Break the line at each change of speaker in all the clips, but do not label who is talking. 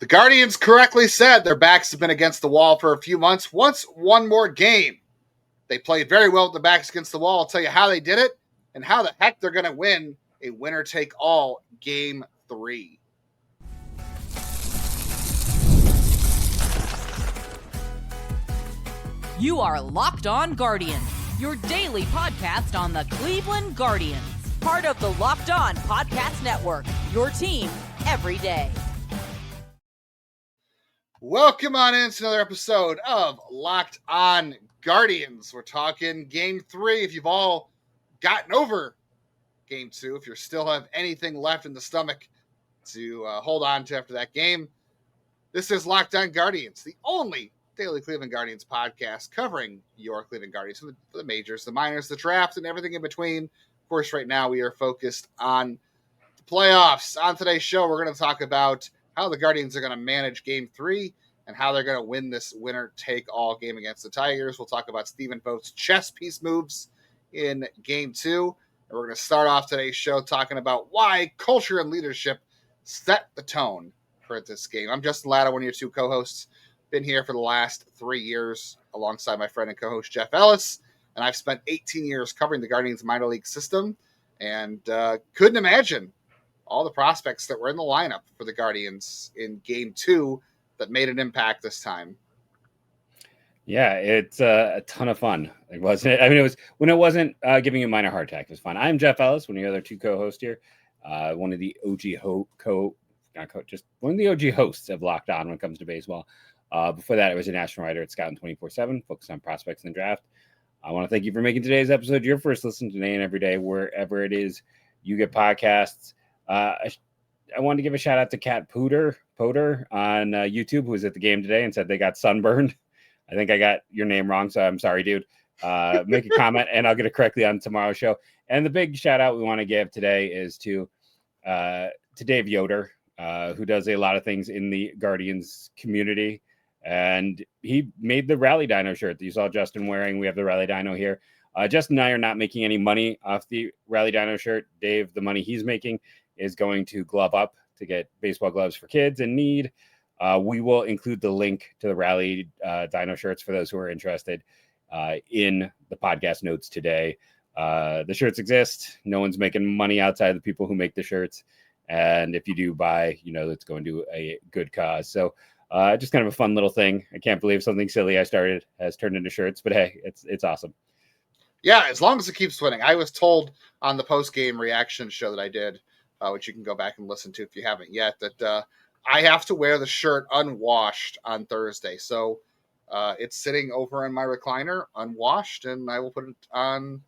Guardians correctly said their backs have been against the wall for a few months. Once one more game. They played very well with the backs against the wall. I'll tell you how they did it and how the heck they're going to win a winner-take-all Game 3.
You are Locked On Guardians, your daily podcast on the Cleveland Guardians. Part of the Locked On Podcast Network, your team every day.
Welcome on into another episode of Locked On Guardians. We're talking Game 3. If you've all gotten over Game 2, if you still have anything left in the stomach to hold on to after that game, this is Locked On Guardians, the only daily Cleveland Guardians podcast covering your Cleveland Guardians, for the majors, the minors, the draft, and everything in between. Of course, right now we are focused on the playoffs. On today's show, we're going to talk about how the Guardians are going to manage Game 3 and how they're going to win this winner-take-all game against the Tigers. We'll talk about Stephen Vogt's chess piece moves in Game 2. And we're going to start off today's show talking about why culture and leadership set the tone for this game. I'm Justin Lada, one of your two co-hosts. Been here for the last 3 years alongside my friend and co-host Jeff Ellis. And I've spent 18 years covering the Guardians minor league system and couldn't imagine all the prospects that were in the lineup for the Guardians in Game 2 that made an impact this time.
Yeah, it's a ton of fun. It wasn't. I mean, it was when it wasn't giving you a minor heart attack. It was fun. I'm Jeff Ellis, one of the other two co-hosts here. One of the OG one of the OG hosts of Locked On when it comes to baseball. Before that, I was a national writer at Scout 24/7, focused on prospects and draft. I want to thank you for making today's episode your first listen today and every day, wherever it is you get podcasts. I wanted to give a shout out to Kat Potter on YouTube, who was at the game today and said they got sunburned. I think I got your name wrong, so I'm sorry, dude. Make a comment and I'll get it correctly on tomorrow's show. And the big shout out we want to give today is to Dave Yoder, who does a lot of things in the Guardians community. And he made the Rally Dino shirt that you saw Justin wearing. We have the Rally Dino here. Justin and I are not making any money off the Rally Dino shirt. Dave, the money he's making is going to Glove Up to get baseball gloves for kids in need. We will include the link to the Rally Dino shirts for those who are interested in the podcast notes today. The shirts exist. No one's making money outside the people who make the shirts. And if you do buy, it's going to a good cause. So just kind of a fun little thing. I can't believe something silly I started has turned into shirts, but hey, it's awesome.
Yeah, as long as it keeps winning. I was told on the post-game reaction show that I did, which you can go back and listen to if you haven't yet, that I have to wear the shirt unwashed on Thursday. So it's sitting over in my recliner, unwashed, and I will put it on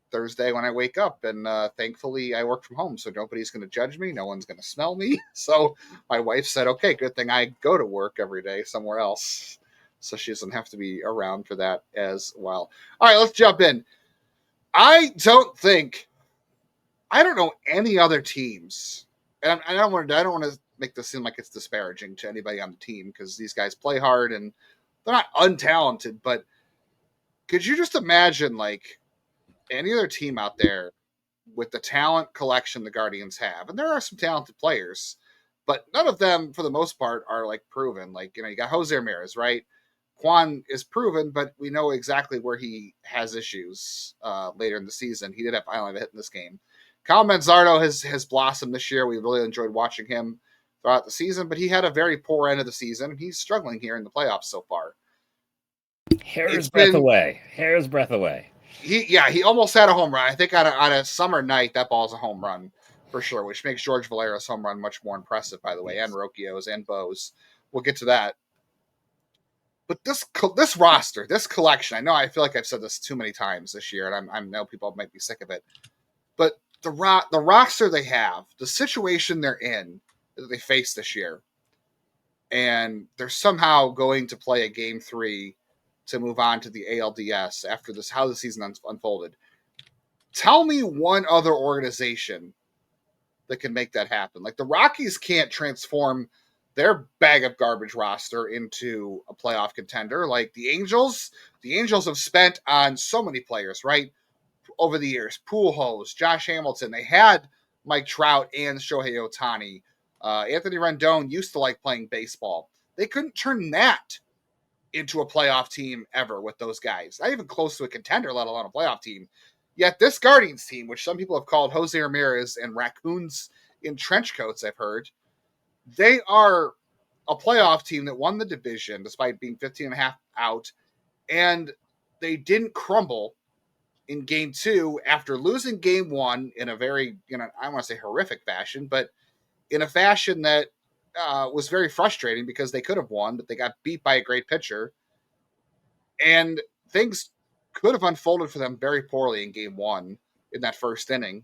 Thursday when I wake up. And thankfully, I work from home, so nobody's going to judge me. No one's going to smell me. So my wife said, okay, good thing I go to work every day somewhere else, so she doesn't have to be around for that as well. All right, let's jump in. I don't know any other teams, and I don't want to make this seem like it's disparaging to anybody on the team because these guys play hard and they're not untalented, but could you just imagine like any other team out there with the talent collection the Guardians have? And there are some talented players, but none of them, for the most part, are like proven. Like, you got Jose Ramirez, right? Juan is proven, but we know exactly where he has issues later in the season. He did have finally a hit in this game. Kyle Manzardo has blossomed this year. We really enjoyed watching him throughout the season, but he had a very poor end of the season. He's struggling here in the playoffs so far.
Hair's breadth away.
He almost had a home run. I think on a summer night, that ball's a home run for sure, which makes George Valera's home run much more impressive, by the way, and Rocchio's and Bo's. We'll get to that. But this roster, this collection, I feel like I've said this too many times this year, and I know people might be sick of it. But the roster they have, the situation they're in, that they face this year, and they're somehow going to play a Game 3 to move on to the ALDS after this, how the season unfolded. Tell me one other organization that can make that happen. Like the Rockies can't transform their bag of garbage roster into a playoff contender. Like the Angels have spent on so many players, right? Over the years, Pujols, Josh Hamilton, they had Mike Trout and Shohei Ohtani. Anthony Rendon used to like playing baseball. They couldn't turn that into a playoff team ever with those guys. Not even close to a contender, let alone a playoff team. Yet this Guardians team, which some people have called Jose Ramirez and raccoons in trench coats, I've heard, they are a playoff team that won the division despite being 15.5 out, and they didn't crumble in game 2 after losing game 1 in a very, I want to say horrific fashion, but in a fashion that was very frustrating because they could have won, but they got beat by a great pitcher. And things could have unfolded for them very poorly in game 1 in that first inning.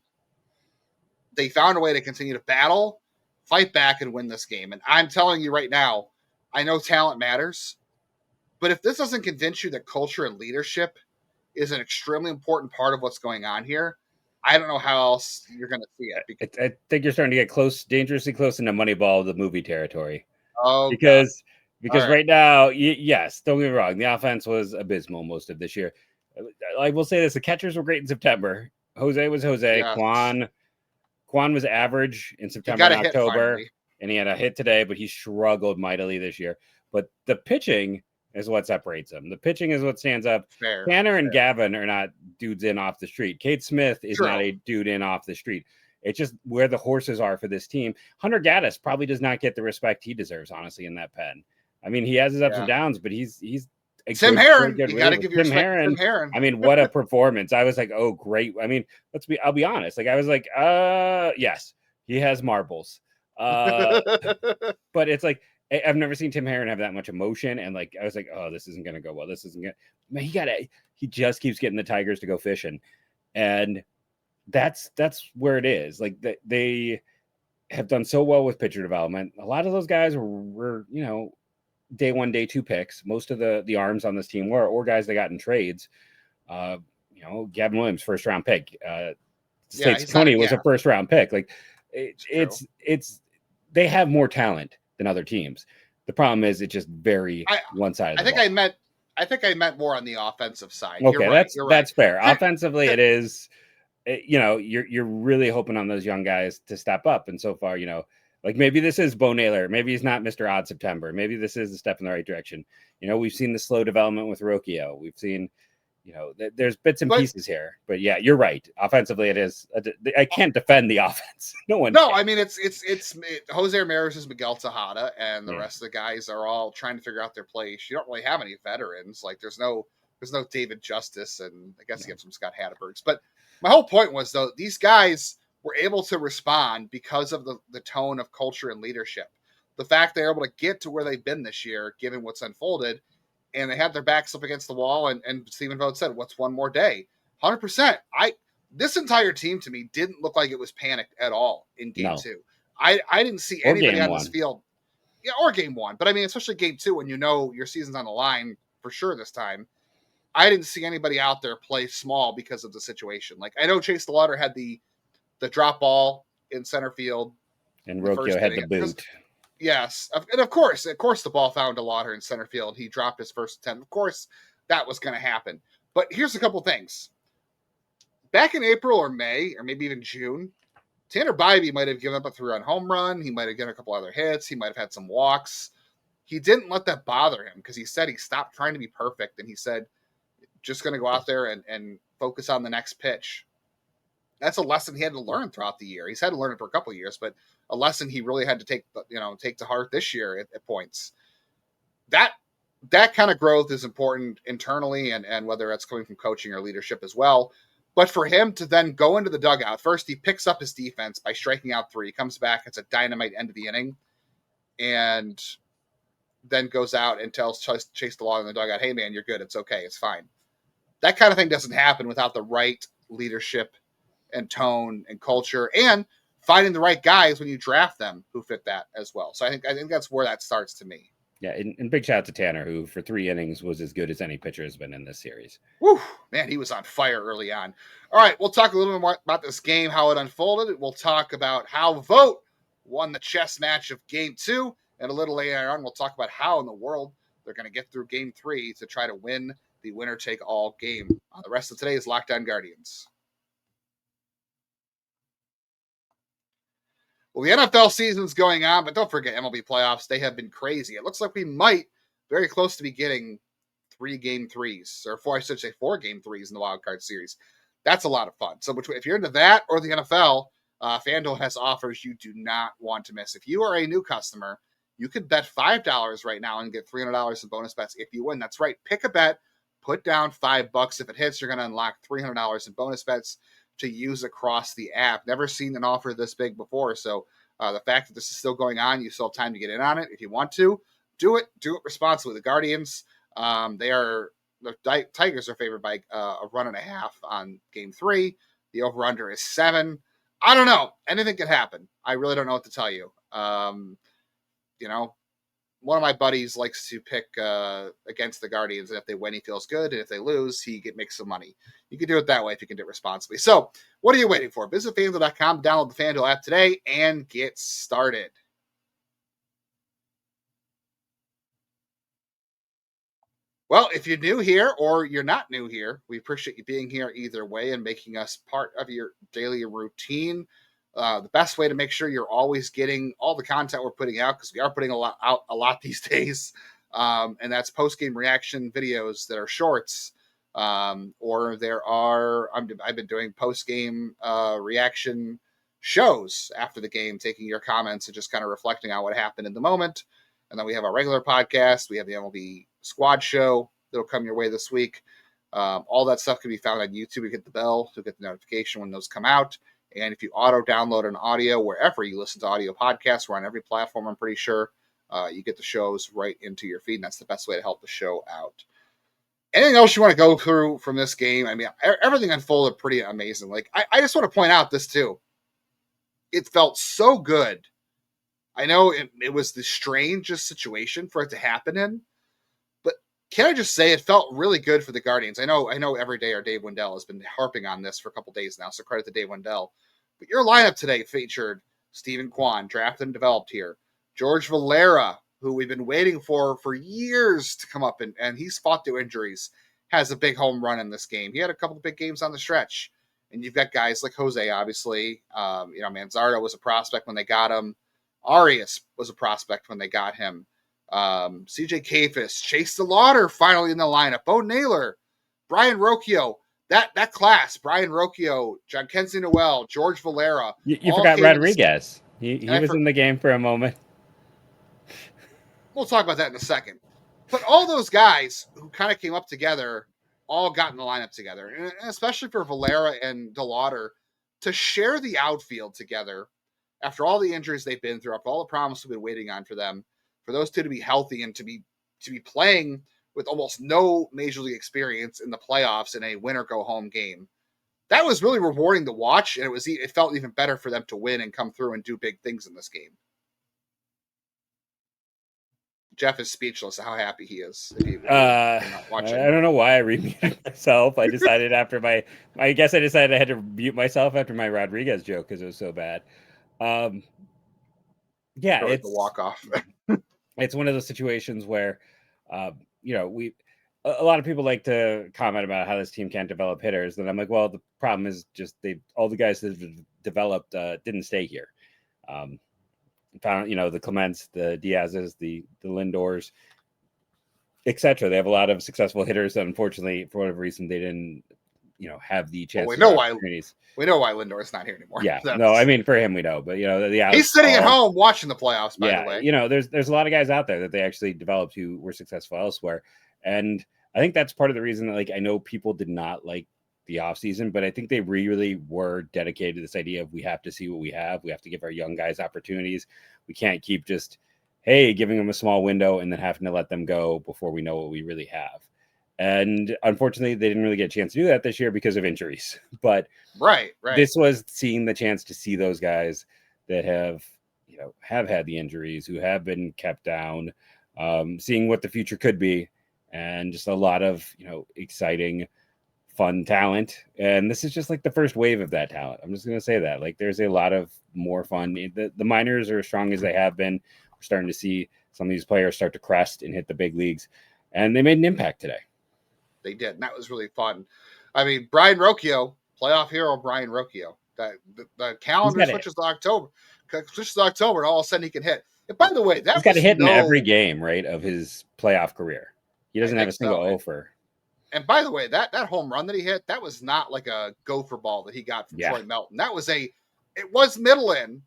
They found a way to continue to battle, fight back, and win this game. And I'm telling you right now, I know talent matters, but if this doesn't convince you that culture and leadership is an extremely important part of what's going on here, I don't know how else you're going to see it.
I think you're starting to get close, dangerously close into Moneyball, the movie territory.
Oh,
because
right.
Right now, yes, don't get me wrong, the offense was abysmal most of this year. I will say this: the catchers were great in September. Jose was Jose.
Yes.
Quan was average in September and October, and he had a hit today, but he struggled mightily this year. But the pitching is what separates them. The pitching is what stands up. Tanner and Gavin are not dudes in off the street. Kate Smith is not a dude in off the street. It's just where the horses are for this team. Hunter Gaddis probably does not get the respect he deserves, honestly, in that pen. I mean, he has his ups and downs, but he's
Tim Herron. You got to give your respect to Tim Herron.
I mean, what a performance! I was like, oh, great. I mean, I'll be honest. Like, I was like, yes, he has marbles. But it's like, I've never seen Tim Herron have that much emotion, and like, I was like, oh, this isn't gonna go well. This isn't gonna. Man, he just keeps getting the Tigers to go fishing, and that's where it is. Like, they have done so well with pitcher development. A lot of those guys were day 1, day 2 picks. Most of the arms on this team were, or guys they got in trades. Gavin Williams, first round pick. States Tony was a first round pick. Like, it's they have more talent than other teams. The problem is it's just very one-sided.
I think I meant more on the offensive side.
Okay, that's fair. Offensively, it is. You're really hoping on those young guys to step up, and so far, like maybe this is Bo Naylor. Maybe he's not Mr. Odd September. Maybe this is a step in the right direction. We've seen the slow development with Rocchio. We've seen, there's bits and pieces here. But yeah, you're right. Offensively, it is. I can't defend the offense. No one.
No,
can.
I mean it's Jose Ramirez is Miguel Tejada, and the rest of the guys are all trying to figure out their place. You don't really have any veterans. Like there's no David Justice, and I guess you have some Scott Hattebergs. But my whole point was though these guys were able to respond because of the tone of culture and leadership. The fact they're able to get to where they've been this year, given what's unfolded, and they had their backs up against the wall, and Stephen Vogt said, what's one more day? 100%. This entire team to me didn't look like it was panicked at all in game 2. I didn't see anybody on this field. Yeah, or game 1. But I mean, especially game 2 when your season's on the line for sure this time. I didn't see anybody out there play small because of the situation. Like I know Chase DeLauter had the drop ball in center field.
And Rocchio had the boot.
Yes. And of course the ball found DeLauter in center field. He dropped his first attempt. Of course, that was going to happen. But here's a couple things. Back in April or May, or maybe even June, Tanner Bibee might have given up a 3-run home run. He might have given a couple other hits. He might have had some walks. He didn't let that bother him because he said he stopped trying to be perfect. And he said, just going to go out there and focus on the next pitch. That's a lesson he had to learn throughout the year. He's had to learn it for a couple of years, but a lesson he really had to take to heart this year at points. That kind of growth is important internally, and whether it's coming from coaching or leadership as well. But for him to then go into the dugout, first he picks up his defense by striking out 3. He comes back, it's a dynamite end of the inning, and then goes out and tells Chase DeLauter in the dugout, hey man, you're good. It's okay. It's fine. That kind of thing doesn't happen without the right leadership and tone and culture, and finding the right guys when you draft them who fit that as well. So I think that's where that starts to me.
Yeah, and big shout out to Tanner, who for 3 innings was as good as any pitcher has been in this series.
Woo, man, he was on fire early on. All right, we'll talk a little bit more about this game, how it unfolded. We'll talk about how Vogt won the chess match of Game 2, and a little later on, we'll talk about how in the world they're going to get through Game 3 to try to win the winner-take-all game. The rest of today is Locked On Guardians. Well, the NFL season's going on, but don't forget MLB playoffs. They have been crazy. It looks like we might very close to be getting 3-game threes, or four, I should say 4-game threes in the wild card series. That's a lot of fun. So if you're into that or the NFL, FanDuel has offers you do not want to miss. If you are a new customer, you could bet $5 right now and get $300 in bonus bets if you win. That's right. Pick a bet, put down $5. If it hits, you're going to unlock $300 in bonus bets to use across the app. Never seen an offer this big before. So the fact that this is still going on, you still have time to get in on it. If you want to, do it responsibly. The Guardians, the Tigers are favored by a 1.5 on game 3. The over-under is 7. I don't know. Anything could happen. I really don't know what to tell you. One of my buddies likes to pick against the Guardians, and if they win, he feels good, and if they lose, he makes some money. You can do it that way if you can do it responsibly. So, what are you waiting for? Visit FanDuel.com, download the FanDuel app today, and get started. Well, if you're new here or you're not new here, we appreciate you being here either way and making us part of your daily routine. The best way to make sure you're always getting all the content we're putting out, because we are putting a lot these days, and that's post-game reaction videos that are shorts, or I've been doing post-game reaction shows after the game, taking your comments and just kind of reflecting on what happened in the moment. And then we have our regular podcast. We have the MLB Squad Show that'll come your way this week. All that stuff can be found on YouTube. You hit the bell to get the notification when those come out. And if you auto-download an audio wherever you listen to audio podcasts, we're on every platform, I'm pretty sure, you get the shows right into your feed, and that's the best way to help the show out. Anything else you want to go through from this game? I mean, everything unfolded pretty amazing. Like, I just want to point out this, too. It felt so good. I know it was the strangest situation for it to happen in, but can I just say it felt really good for the Guardians? I know every day our Dave Wendell has been harping on this for a couple days now, so credit to Dave Wendell. But your lineup today featured Stephen Kwan, drafted and developed here, George Valera, who we've been waiting for years to come up, and he's fought through injuries, has a big home run in this game. He had a couple of big games on the stretch. And you've got guys like Jose, obviously. Manzardo was a prospect when they got him. Arias was a prospect when they got him. CJ Kafis, Chase DeLauter finally in the lineup. Bo Naylor, Brayan Rocchio, that class, Brayan Rocchio, John Kenzie Noel, George Valera.
You forgot Rodriguez. He was in the game for a moment.
We'll talk about that in a second. But all those guys who kind of came up together all got in the lineup together. And especially for Valera and DeLauter to share the outfield together after all the injuries they've been through, after all the promise we've been waiting on for them, for those two to be healthy and to be playing with almost no major league experience in the playoffs in a win-or-go-home game. That was really rewarding to watch, and it felt even better for them to win and come through and do big things in this game. Jeff is speechless at how happy he is.
I don't know why I remuted myself. I decided I decided I had to mute myself after my Rodriguez joke because it was so bad. It's
the walk-off.
It's one of those situations where, a lot of people like to comment about how this team can't develop hitters. And I'm like, well, the problem is just all the guys that have developed didn't stay here. Found, the Clements, the Diaz's, the Lindors, etc. They have a lot of successful hitters that unfortunately, for whatever reason, they didn't, have the chance.
We know why Lindor is not here anymore.
Yeah, no, I mean for him we know, but
he's sitting at home watching the playoffs. By the way,
there's a lot of guys out there that they actually developed who were successful elsewhere, and I think that's part of the reason that I know people did not like the offseason, but I think they really were dedicated to this idea of we have to see what we have. We have to give our young guys opportunities. We can't keep just, giving them a small window and then having to let them go before we know what we really have. And unfortunately, they didn't really get a chance to do that this year because of injuries. But
right.
This was seeing the chance to see those guys that have had the injuries, who have been kept down, seeing what the future could be, and just a lot of, exciting, fun talent. And this is just the first wave of that talent. I'm just going to say that there's a lot of more fun. The minors are as strong as they have been. We're starting to see some of these players start to crest and hit the big leagues, and they made an impact today.
They did, and that was really fun. I mean, Brayan Rocchio, playoff hero Brayan Rocchio. The calendar switches to October. just October, and all of a sudden he can hit. And by the way, that
he's got a
was
hit in every game, right, of his playoff career. He doesn't have a single offer.
And by the way, that home run that he hit, that was not like a gopher ball that he got from Troy Melton. That was it was middle in,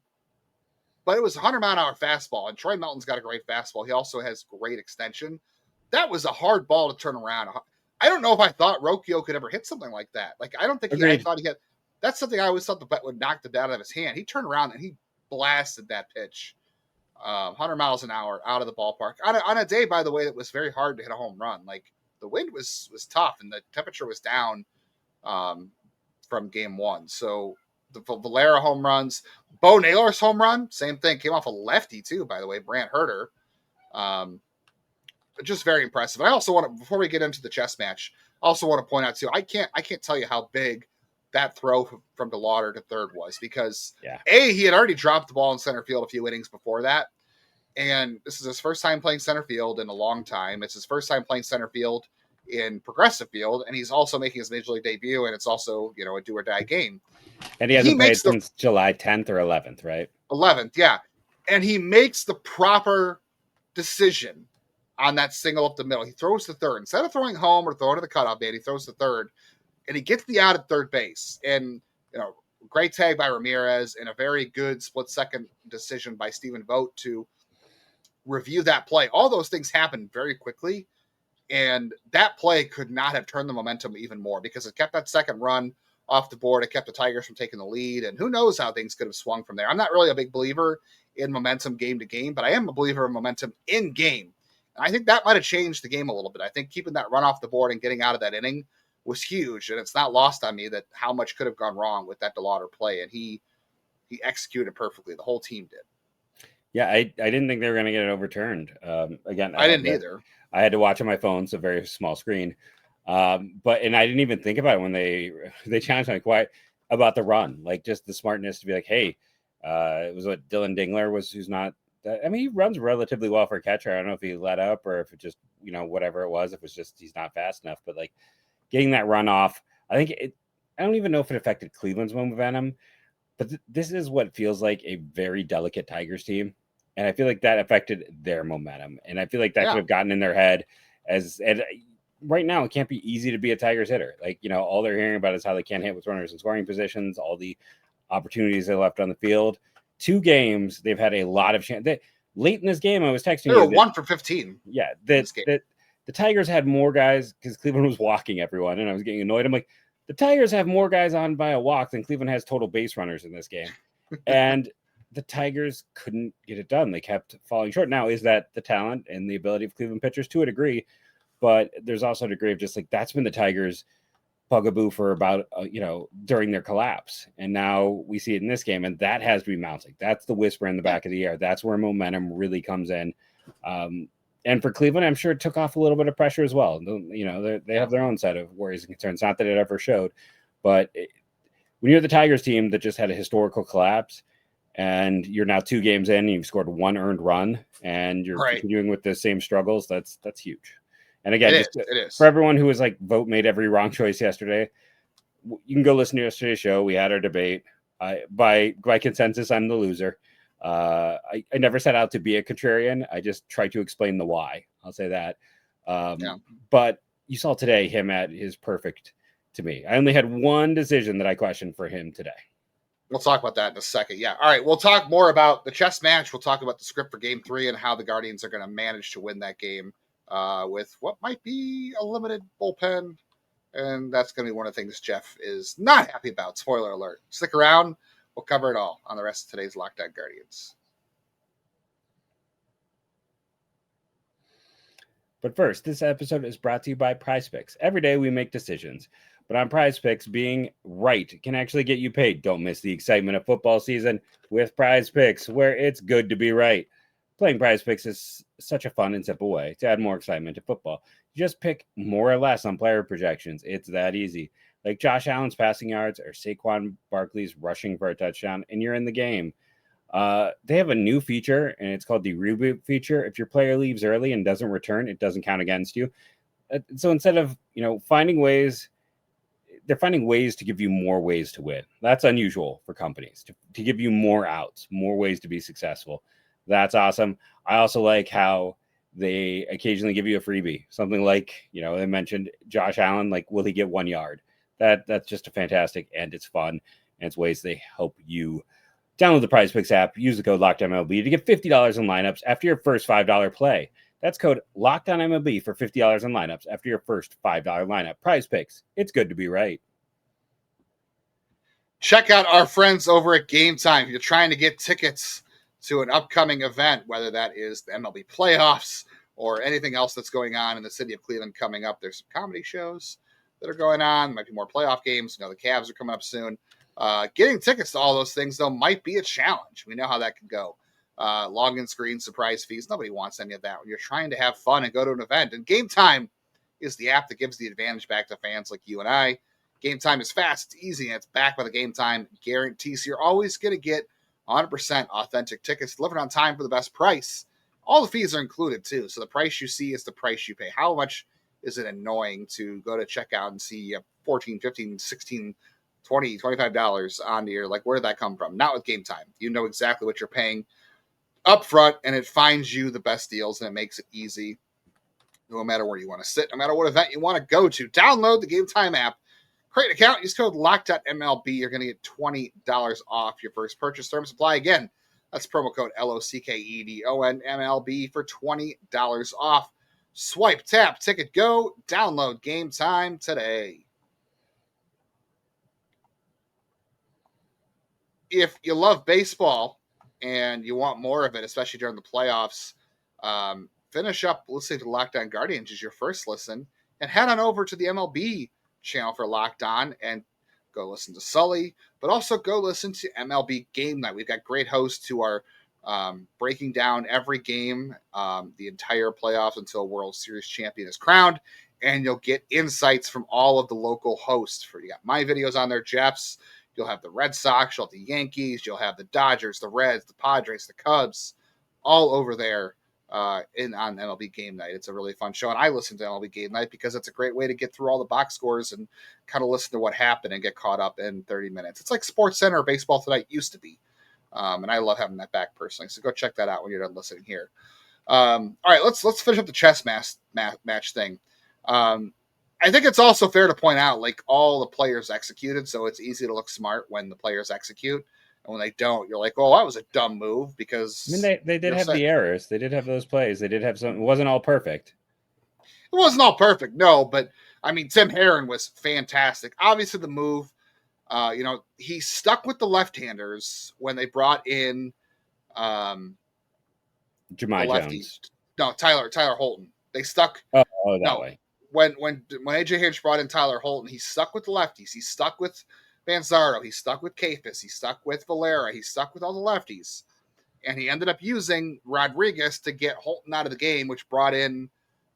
but it was a 100-mile-an-hour fastball. And Troy Melton's got a great fastball. He also has great extension. That was a hard ball to turn around. I don't know if I thought Rocchio could ever hit something like that. Like, I don't think I thought he had. That's something I always thought the bat would knock the bat out of his hand. He turned around and he blasted that pitch, 100 miles an hour out of the ballpark on a day, by the way, that was very hard to hit a home run. Like, the wind was tough and the temperature was down from game one. So the Valera home runs, Bo Naylor's home run, same thing, came off a lefty too, by the way, Brant Herter. Just very impressive. I also want to, before we get into the chess match, I also want to point out too, I can't tell you how big that throw from DeLauter to third was, because he had already dropped the ball in center field a few innings before that. And this is his first time playing center field in a long time. It's his first time playing center field in Progressive Field, and he's also making his major league debut, and it's also, a do or die game.
And he hasn't played since July 10th or 11th, right?
11th, yeah. And he makes the proper decision on that single up the middle. He throws to third. Instead of throwing home or throwing to the cutoff man, he throws to third, and he gets the out at third base. And, great tag by Ramirez and a very good split-second decision by Stephen Vogt to review that play. All those things happened very quickly, and that play could not have turned the momentum even more, because it kept that second run off the board. It kept the Tigers from taking the lead, and who knows how things could have swung from there. I'm not really a big believer in momentum game to game, but I am a believer in momentum in game. And I think that might have changed the game a little bit. I think keeping that run off the board and getting out of that inning was huge, and it's not lost on me that how much could have gone wrong with that DeLauter play, and he executed perfectly. The whole team did.
Yeah, I didn't think they were going to get it overturned. Again,
I didn't either.
I had to watch on my phone. It's a very small screen. And I didn't even think about it when they challenged me quite about the run, like just the smartness to be like, hey, it was what Dylan Dingler was, who's not. I mean, he runs relatively well for a catcher. I don't know if he let up or if it just, whatever it was, if it's just he's not fast enough. But like getting that run off, I don't even know if it affected Cleveland's momentum, but this is what feels like a very delicate Tigers team. And I feel like that affected their momentum. And I feel like that could have gotten in their head and right now it can't be easy to be a Tigers hitter. Like, all they're hearing about is how they can't hit with runners in scoring positions, all the opportunities they left on the field. 2 games, they've had a lot of chance. Late in this game, I was texting you.
They were 1 for 15.
Yeah. The Tigers had more guys because Cleveland was walking everyone, and I was getting annoyed. I'm like, the Tigers have more guys on by a walk than Cleveland has total base runners in this game. And the Tigers couldn't get it done. They kept falling short. Now, is that the talent and the ability of Cleveland pitchers? To a degree, but there's also a degree of just like that's been the Tigers' bugaboo for about, during their collapse. And now we see it in this game, and that has to be mounting. That's the whisper in the back of the air. That's where momentum really comes in. And for Cleveland, I'm sure it took off a little bit of pressure as well. They have their own set of worries and concerns. Not that it ever showed, but when you're the Tigers team that just had a historical collapse, and you're now 2 games in, and you've scored 1 earned run, and you're continuing with the same struggles, that's huge. And again,
it is.
For everyone who was like, Vogt made every wrong choice yesterday, you can go listen to yesterday's show. We had our debate. By consensus, I'm the loser. I never set out to be a contrarian. I just tried to explain the why. I'll say that. But you saw today him at his perfect to me. I only had one decision that I questioned for him today.
We'll talk about that in a second. Yeah. All right. We'll talk more about the chess match. We'll talk about the script for game 3 and how the Guardians are going to manage to win that game with what might be a limited bullpen. And that's going to be one of the things Jeff is not happy about. Spoiler alert. Stick around. We'll cover it all on the rest of today's Locked On Guardians.
But first, this episode is brought to you by PrizePicks. Every day we make decisions. But on PrizePicks, being right can actually get you paid. Don't miss the excitement of football season with PrizePicks, where it's good to be right. Playing PrizePicks is such a fun and simple way to add more excitement to football. You just pick more or less on player projections. It's that easy. Like Josh Allen's passing yards or Saquon Barkley's rushing for a touchdown, and you're in the game. They have a new feature, and it's called the reboot feature. If your player leaves early and doesn't return, it doesn't count against you. So instead of finding ways they're finding ways to give you more ways to win. That's unusual for companies to give you more outs, more ways to be successful. That's awesome. I also like how they occasionally give you a freebie, something like, they mentioned Josh Allen, like, will he get 1 yard? That's just a fantastic, and it's fun, and it's ways they help you. Download the Prize Picks app, use the code LOCKEDONMLB to get $50 in lineups after your first $5 play. That's code LOCKEDONMLB for $50 in lineups after your first $5 lineup. Prize Picks, it's good to be right.
Check out our friends over at Game Time. If you're trying to get tickets to an upcoming event, whether that is the MLB playoffs or anything else that's going on in the city of Cleveland coming up. There's some comedy shows that are going on. There might be more playoff games. The Cavs are coming up soon. Getting tickets to all those things, though, might be a challenge. We know how that can go. Login screen, surprise fees. Nobody wants any of that when you're trying to have fun and go to an event. And Game Time is the app that gives the advantage back to fans like you and I. Game Time is fast, it's easy, and it's backed by the Game Time guarantee. So you're always going to get 100% authentic tickets delivered on time for the best price. All the fees are included, too. So the price you see is the price you pay. How much is it annoying to go to checkout and see $14, $15, $16, $20, $25 on your, like, where did that come from? Not with Game Time. You know exactly what you're paying up front, and it finds you the best deals, and it makes it easy no matter where you want to sit, no matter what event you want to go to. Download the Game Time app. Create an account, use code LOCKEDONMLB. You're going to get $20 off your first purchase. Terms apply. Again, that's promo code LOCKEDONMLB for $20 off. Swipe, tap, ticket, go. Download Game Time today. If you love baseball and you want more of it, especially during the playoffs, finish up listening to Locked On Guardians as your first listen, and head on over to the MLB channel for Locked On and go listen to Sully, but also go listen to MLB Game Night. We've got great hosts who are breaking down every game, the entire playoffs until a World Series champion is crowned, and you'll get insights from all of the local hosts. You got my videos on there, Jeff's. You'll have the Red Sox, you'll have the Yankees, you'll have the Dodgers, the Reds, the Padres, the Cubs, all over there on MLB Game Night. It's a really fun show, and I listen to MLB Game Night because it's a great way to get through all the box scores and kind of listen to what happened and get caught up in 30 minutes. It's like Sports Center or Baseball Tonight used to be, and I love having that back personally. So go check that out when you're done listening here. All right, let's finish up the chess match thing. I think it's also fair to point out, like, all the players executed, so it's easy to look smart when the players execute. And when they don't, you're like, oh, that was a dumb move because...
I mean, they did have the errors. They did have those plays. They did have some... It wasn't all perfect.
It wasn't all perfect, no. But, I mean, Tim Herron was fantastic. Obviously, the move, he stuck with the left-handers when they brought in...
Jahmai Jones.
No, Tyler Holton. They stuck...
Oh, that way.
When AJ Hinch brought in Tyler Holton, he stuck with the lefties. He stuck with Manzardo. He stuck with Kafis. He stuck with Valera. He stuck with all the lefties. And he ended up using Rodriguez to get Holton out of the game, which brought in,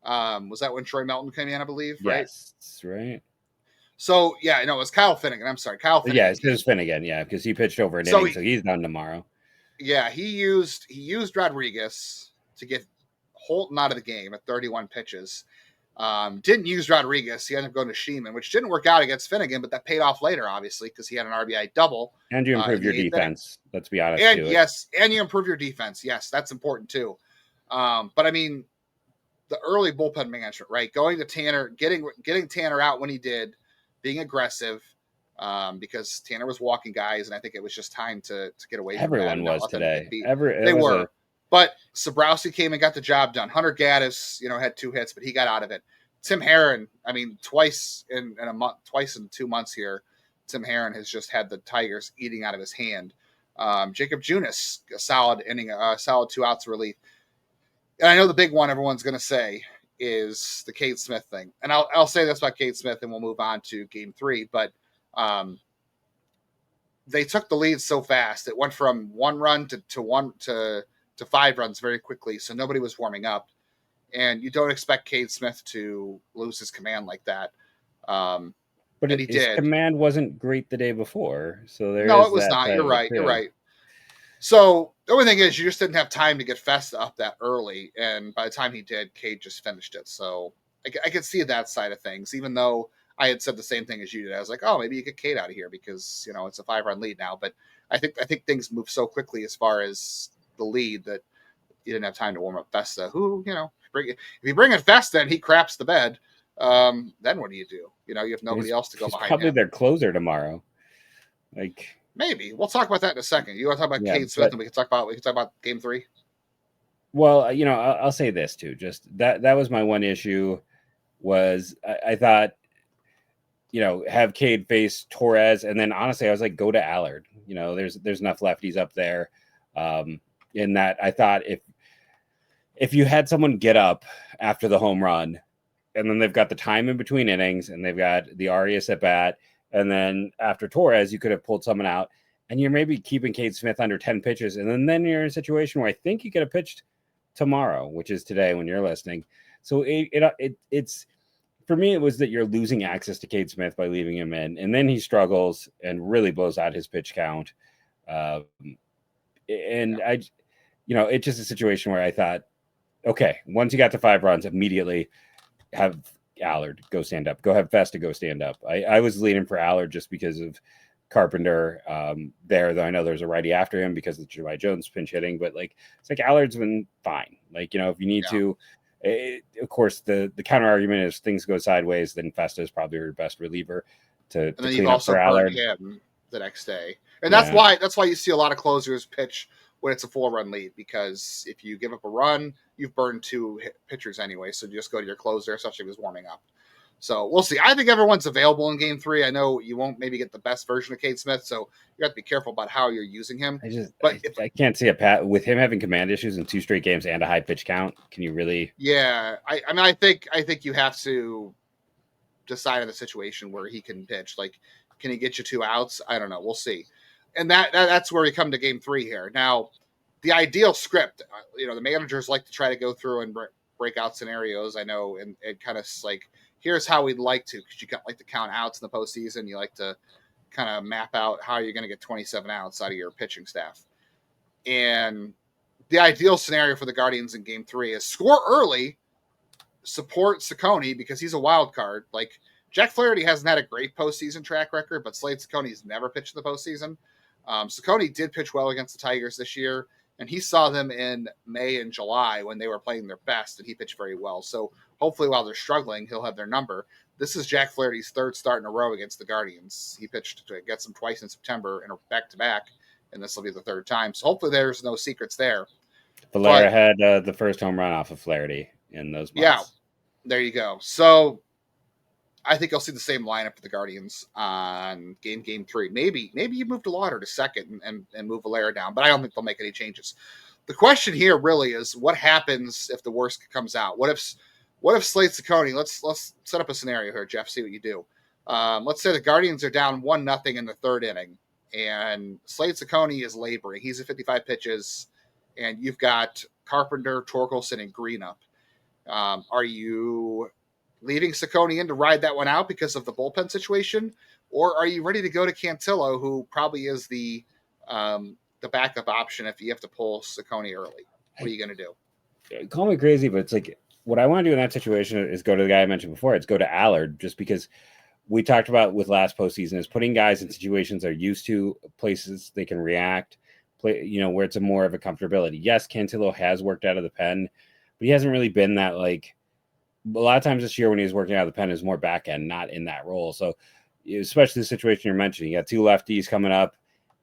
was that when Troy Melton came in, I believe? Right?
Yes, right.
So, yeah, it was Kyle Finnegan. I'm sorry, Kyle Finnegan.
Yeah, it was Finnegan, because he pitched over an inning, so he's done tomorrow.
Yeah, he used Rodriguez to get Holton out of the game at 31 pitches. Didn't use Rodriguez. He ended up going to Sheeman, which didn't work out against Finnegan, but that paid off later, obviously, because he had an RBI double.
And you improve your defense. Let's be honest.
And yes, and you improve your defense. Yes, that's important too. But I mean, the early bullpen management, right? Going to Tanner, getting Tanner out when he did, being aggressive, because Tanner was walking guys, and I think it was just time to get away from
Everyone was today.
They were. But Sabrowski came and got the job done. Hunter Gaddis, had 2 hits, but he got out of it. Tim Herron, I mean, twice in 2 months here, Tim Herron has just had the Tigers eating out of his hand. Jacob Junis, a solid inning, solid 2 outs relief. And I know the big one everyone's going to say is the Cade Smith thing. And I'll say this about Cade Smith, and we'll move on to Game 3. But they took the lead so fast. It went from 1 run to 5 runs very quickly, so nobody was warming up. And you don't expect Cade Smith to lose his command like that.
But his command wasn't great the day before. So it was not.
You're right. You're right. So the only thing is you just didn't have time to get Festa up that early. And by the time he did, Cade just finished it. So I could see that side of things, even though I had said the same thing as you did. I was like, oh, maybe you get Cade out of here because it's a 5-run lead now. But I think things move so quickly as far as the lead that you didn't have time to warm up Festa. Who if you bring in Festa and he craps the bed, then what do? You have nobody else to go behind
probably
him.
Their closer tomorrow.
Maybe we'll talk about that in a second. You want to talk about Cade Smith, and we can talk about Game 3.
Well, I'll say this too. Just that was my one issue. Was I thought, have Cade face Torres, and then honestly, I was like, go to Allard. There's enough lefties up there. In that, I thought if you had someone get up after the home run, and then they've got the time in between innings, and they've got the Arias at bat, and then after Torres, you could have pulled someone out, and you're maybe keeping Cade Smith under 10 pitches, and then you're in a situation where I think you could have pitched tomorrow, which is today when you're listening. So it's for me, it was that you're losing access to Cade Smith by leaving him in, and then he struggles and really blows out his pitch count. It's just a situation where I thought, okay, once you got to 5 runs, immediately have Allard go stand up, go have Festa go stand up. I was leaning for Allard just because of Carpenter there, though I know there's a righty after him because of Jahmai Jones pinch hitting, but it's like Allard's been fine. If you need to, of course, the counter argument is things go sideways, then Festa is probably your best reliever to clean up for Allard
him the next day. And that's why you see a lot of closers pitch when it's a 4-run lead, because if you give up a run, you've burned 2 pitchers anyway. So just go to your closer, especially if he's warming up. So we'll see. I think everyone's available in Game 3. I know you won't maybe get the best version of Cade Smith, so you have to be careful about how you're using him.
I can't see with him having command issues in 2 straight games and a high pitch count. Can you really?
Yeah, I think you have to decide on the situation where he can pitch. Can he get you 2 outs? I don't know. We'll see. And that's where we come to Game 3 here. Now, the ideal script, the managers like to try to go through and break out scenarios. I know, and kind of here's how we'd like to, because you like to count outs in the postseason. You like to kind of map out how you're going to get 27 outs out of your pitching staff. And the ideal scenario for the Guardians in Game 3 is score early, support Ciccone because he's a wild card. Jack Flaherty hasn't had a great postseason track record, but Slade Ciccone's never pitched in the postseason. Ciccone did pitch well against the Tigers this year, and he saw them in May and July when they were playing their best, and he pitched very well. So hopefully while they're struggling, he'll have their number. This is Jack Flaherty's 3rd start in a row against the Guardians. He pitched against them twice in September and back-to-back, and this will be the 3rd time. So hopefully there's no secrets there.
Valera had the first home run off of Flaherty in those months.
Yeah, there you go. So I think you'll see the same lineup for the Guardians on Game 3. Maybe you move DeLauter to 2nd and move Valera down, but I don't think they'll make any changes. The question here really is what happens if the worst comes out? What if Slade Ciccone? Let's set up a scenario here, Jeff. See what you do. Let's say the Guardians are down 1-0 in the 3rd inning, and Slade Ciccone is laboring. He's at 55 pitches, and you've got Carpenter, Torkelson, and Green up. Are you leaving Ciccone in to ride that one out because of the bullpen situation, or are you ready to go to Cantillo, who probably is the backup option if you have to pull Ciccone early? What are you going to do?
Call me crazy, but it's what I want to do in that situation is go to the guy I mentioned before. It's go to Allard, just because we talked about with last postseason is putting guys in situations they're used to, places they can react, where it's more of a comfortability. Yes, Cantillo has worked out of the pen, but he hasn't really been that a lot of times this year when he was working out of the pen is more back end, not in that role. So especially the situation you're mentioning, you got 2 lefties coming up.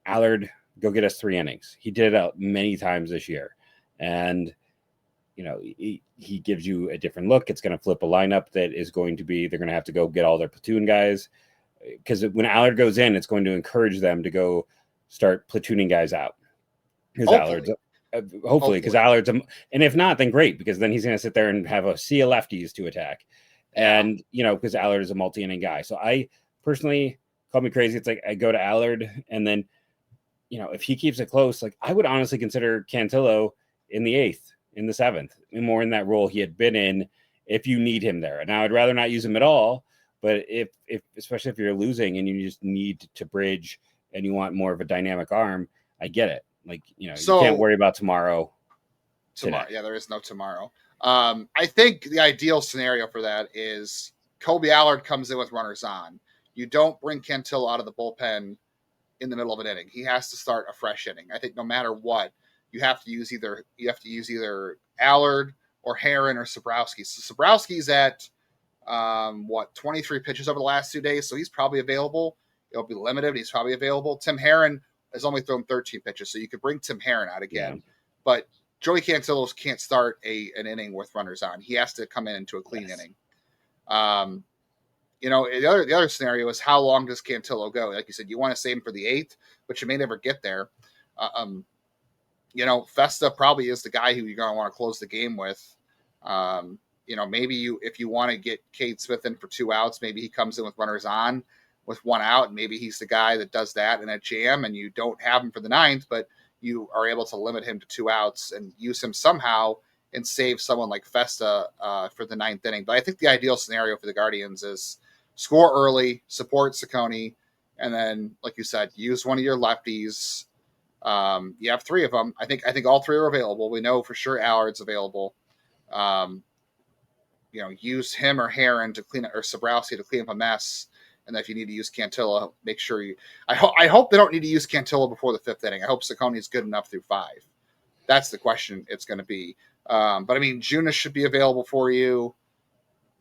Allard, go get us 3 innings. He did it out many times this year. And, he gives you a different look. It's going to flip a lineup that is going to be, they're going to have to go get all their platoon guys. Because when Allard goes in, it's going to encourage them to go start platooning guys out. Hopefully, because Allard's and if not, then great, because then he's going to sit there and have a sea of lefties to attack, and because Allard is a multi-inning guy. So I personally, call me crazy, it's I go to Allard, and then if he keeps it close, I would honestly consider Cantillo in the 8th, in the 7th, and more in that role he had been in if you need him there. Now I'd rather not use him at all, but if especially if you're losing and you just need to bridge and you want more of a dynamic arm, I get it. You can't worry about tomorrow.
Yeah, there is no tomorrow. I think the ideal scenario for that is Colby Allard comes in with runners on. You don't bring Cantillo out of the bullpen in the middle of an inning. He has to start a fresh inning. I think no matter what, you have to use either Allard or Herron or Sabrowski. So Sabrowski's at 23 pitches over the last 2 days, so he's probably available. It'll be limited, but he's probably available. Tim Herron has only thrown 13 pitches, so you could bring Tim Herron out again. Yeah. But Joey Cantillo can't start an inning with runners on. He has to come into a clean inning. The other scenario is how long does Cantillo go? Like you said, you want to save him for the 8th, but you may never get there. Festa probably is the guy who you're going to want to close the game with. Maybe if you want to get Cade Smith in for 2 outs, maybe he comes in with runners on with 1 out, and maybe he's the guy that does that in a jam, and you don't have him for the 9th, but you are able to limit him to 2 outs and use him somehow and save someone like Festa for the 9th inning. But I think the ideal scenario for the Guardians is score early, support Ciccone, and then, like you said, use one of your lefties. You have 3 of them. I think all 3 are available. We know for sure Allard's available. Use him or Herron to clean up, or Sabrowski to clean up a mess. And if you need to use Cantillo, make sure I hope they don't need to use Cantillo before the 5th inning. I hope Ciccone is good enough through 5. That's the question it's going to be. But I mean, Junis should be available for you.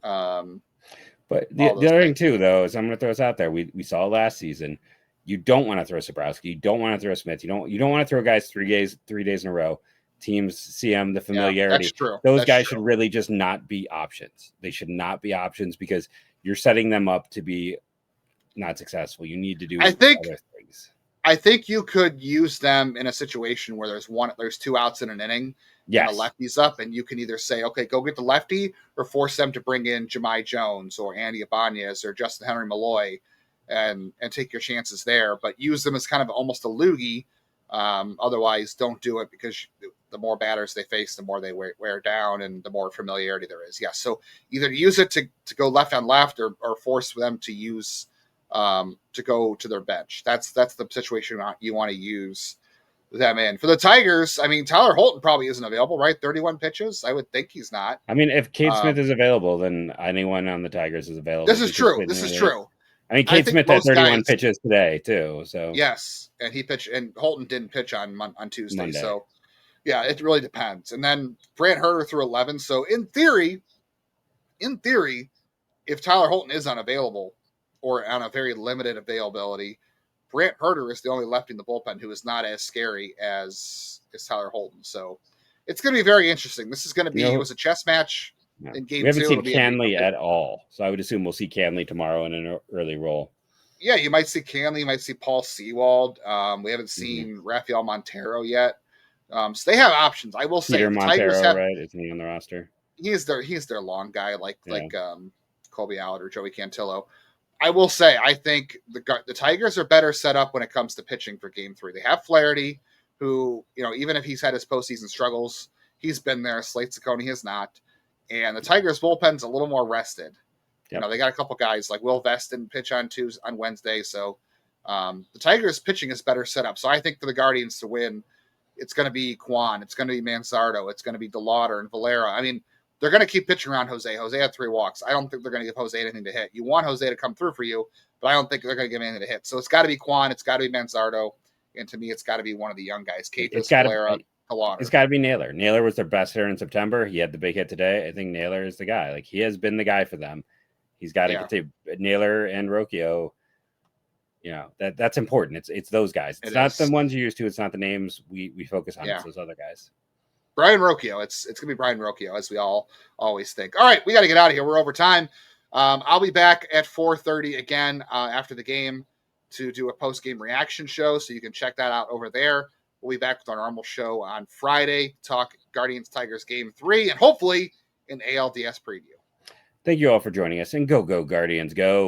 But the other thing too, though, is I'm going to throw this out there. We saw last season. You don't want to throw Sabrowski. You don't want to throw Smith. You don't want to throw guys 3 days in a row. Teams see them, the familiarity.
Yeah, that's true.
Those guys should really just not be options. They should not be options because you're setting them up to be not successful. You need to do other things.
I think you could use them in a situation where there's 2 outs in an inning.
Yes.
And a lefty's up, and you can either say, okay, go get the lefty, or force them to bring in Jahmai Jones or Andy Ibanez or Justin Henry Malloy and take your chances there. But use them as kind of almost a loogie. Otherwise, don't do it, because the more batters they face, the more they wear down and the more familiarity there is. Yeah, so either use it to go left on left or force them to use to go to their bench. That's the situation you want to use them in. For the Tigers, I mean, Tyler Holton probably isn't available, right? 31 pitches. I would think he's not.
I mean, if Cade Smith is available, then anyone on the Tigers is available.
This is true.
I mean, Cade Smith had 31 pitches today too. So
yes, and he pitched, and Holton didn't pitch on Tuesday. Monday. So yeah, it really depends. And then Brant Herter threw 11. So in theory, if Tyler Holton is unavailable or on a very limited availability, Brant Herter is the only lefty in the bullpen who is not as scary as Tyler Holton. So it's going to be very interesting. This is going to be, it was a chess match in game 2.
We haven't seen Canley at all. So I would assume we'll see Canley tomorrow in an early role.
Yeah, you might see Canley, you might see Paul Sewald. We haven't seen Rafael Montero yet. So they have options. I will say,
Peter Montero, right? Isn't he on the roster?
He's their long guy, like Colby Allard or Joey Cantillo. I will say, I think the Tigers are better set up when it comes to pitching for Game 3. They have Flaherty, who, even if he's had his postseason struggles, he's been there. Slate Ciccone has not. And the Tigers' bullpen's a little more rested. Yep. They got a couple guys like Will Vest didn't pitch on Wednesday. So the Tigers' pitching is better set up. So I think for the Guardians to win, it's going to be Kwan, it's going to be Manzardo, it's going to be DeLauter and Valera. I mean, they're going to keep pitching around Jose. Jose had 3 walks. I don't think they're going to give Jose anything to hit. You want Jose to come through for you, but I don't think they're going to give anything to hit. So it's got to be Kwan. It's got to be Manzardo. And to me, it's got to be one of the young guys. Valera, DeLauter.
It's got to be Naylor. Naylor was their best hitter in September. He had the big hit today. I think Naylor is the guy. Like, he has been the guy for them. He's got to get to Naylor and Rocchio. That's important. It's those guys. It's not the ones you're used to. It's not the names we focus on. It's those other guys.
Brayan Rocchio. It's going to be Brayan Rocchio, as we all always think. All right, we got to get out of here. We're over time. I'll be back at 4:30 again after the game to do a post-game reaction show, so you can check that out over there. We'll be back with our normal show on Friday, talk Guardians-Tigers Game 3, and hopefully an ALDS preview.
Thank you all for joining us, and go Guardians, go.